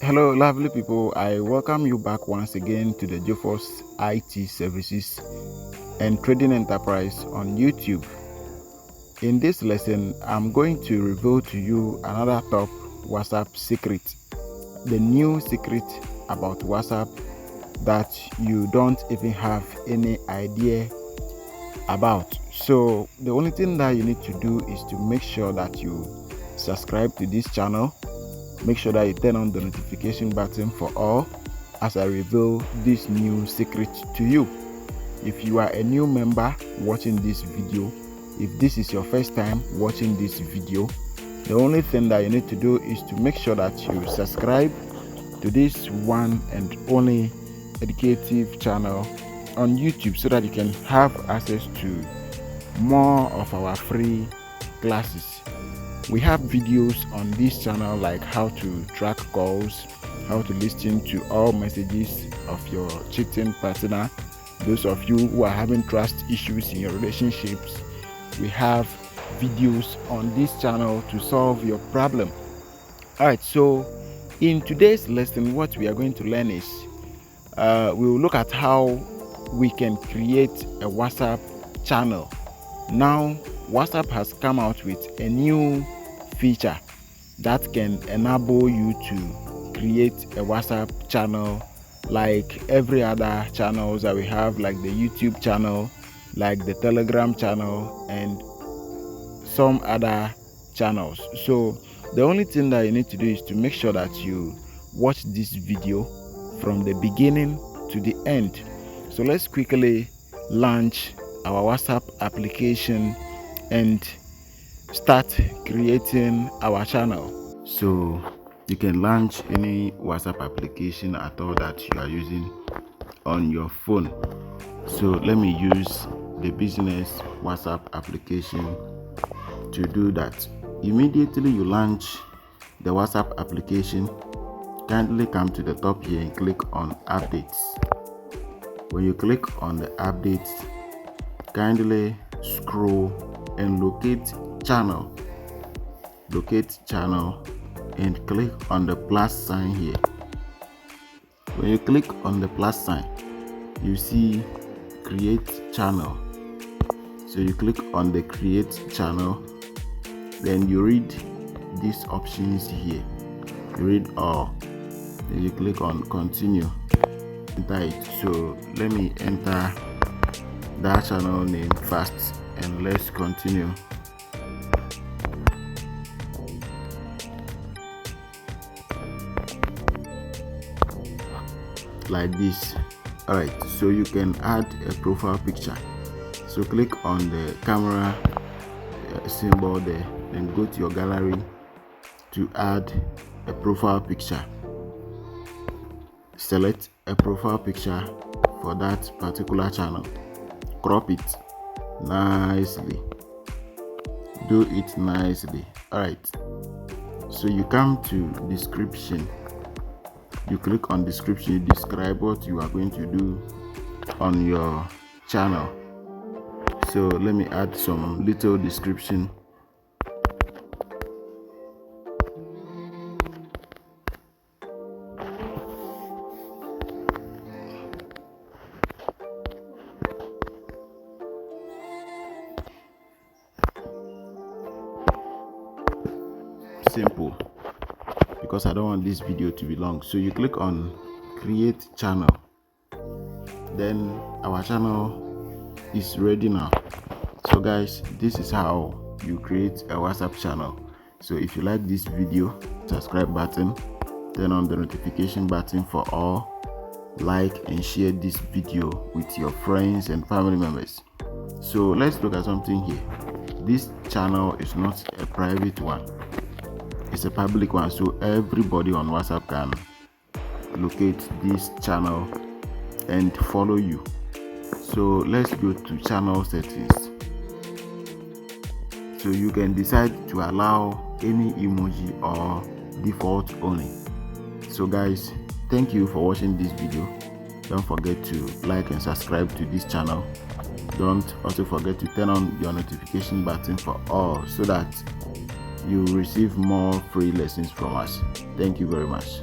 Hello, lovely people. I welcome you back once again to the Jofos IT Services and Trading Enterprise on YouTube. In this lesson, I'm going to reveal to you another top WhatsApp secret, the new secret about WhatsApp that you don't even have any idea about. So the only thing that you need to do is to make sure that you subscribe to this channel. Make sure that you turn on the notification button for all as I reveal this new secret to you. If you are a new member watching this video, if this is your first time watching this video, the only thing that you need to do is to make sure that you subscribe to this one and only educative channel on YouTube so that you can have access to more of our free classes. We have videos on this channel like how to track calls, how to listen to all messages of your cheating partner. Those of you who are having trust issues in your relationships, we have videos on this channel to solve your problem. Alright, so in today's lesson, what we are going to learn is we will look at how we can create a WhatsApp channel. Now, WhatsApp has come out with a new feature that can enable you to create a WhatsApp channel like every other channels that we have, like the YouTube channel, like the Telegram channel, and some other channels. So the only thing that you need to do is to make sure that you watch this video from the beginning to the end. So let's quickly launch our WhatsApp application and start creating our channel. So you can launch any WhatsApp application at all that you are using on your phone. So let me use the business WhatsApp application to do that. Immediately you launch the WhatsApp application, kindly come to the top here and click on updates. When you click on the updates, kindly scroll and locate channel and click on the plus sign here. When you click on the plus sign, you see create channel. So you click on the create channel, then you read these options here. You read all, then you click on continue. Enter it. So let me enter that channel name first and let's continue. Like this. Alright, so you can add a profile picture. So click on the camera symbol there, then go to your gallery to add a profile picture. Select a profile picture for that particular channel. Crop it nicely. Do it nicely. Alright, so you come to description. You click on description, you describe what you are going to do on your channel. So let me add some little description. Simple, because I don't want this video to be long. So you click on create channel, then our channel is ready now. So guys, this is how you create a WhatsApp channel. So if you like this video, subscribe button, turn on the notification button for all, like and share this video with your friends and family members. So let's look at something here. This channel is not a private one, it's a public one, so everybody on WhatsApp can locate this channel and follow you. So let's go to channel settings. So you can decide to allow any emoji or default only. So guys, thank you for watching this video. Don't forget to like and subscribe to this channel. Don't also forget to turn on your notification button for all so that you receive more free lessons from us. Thank you very much.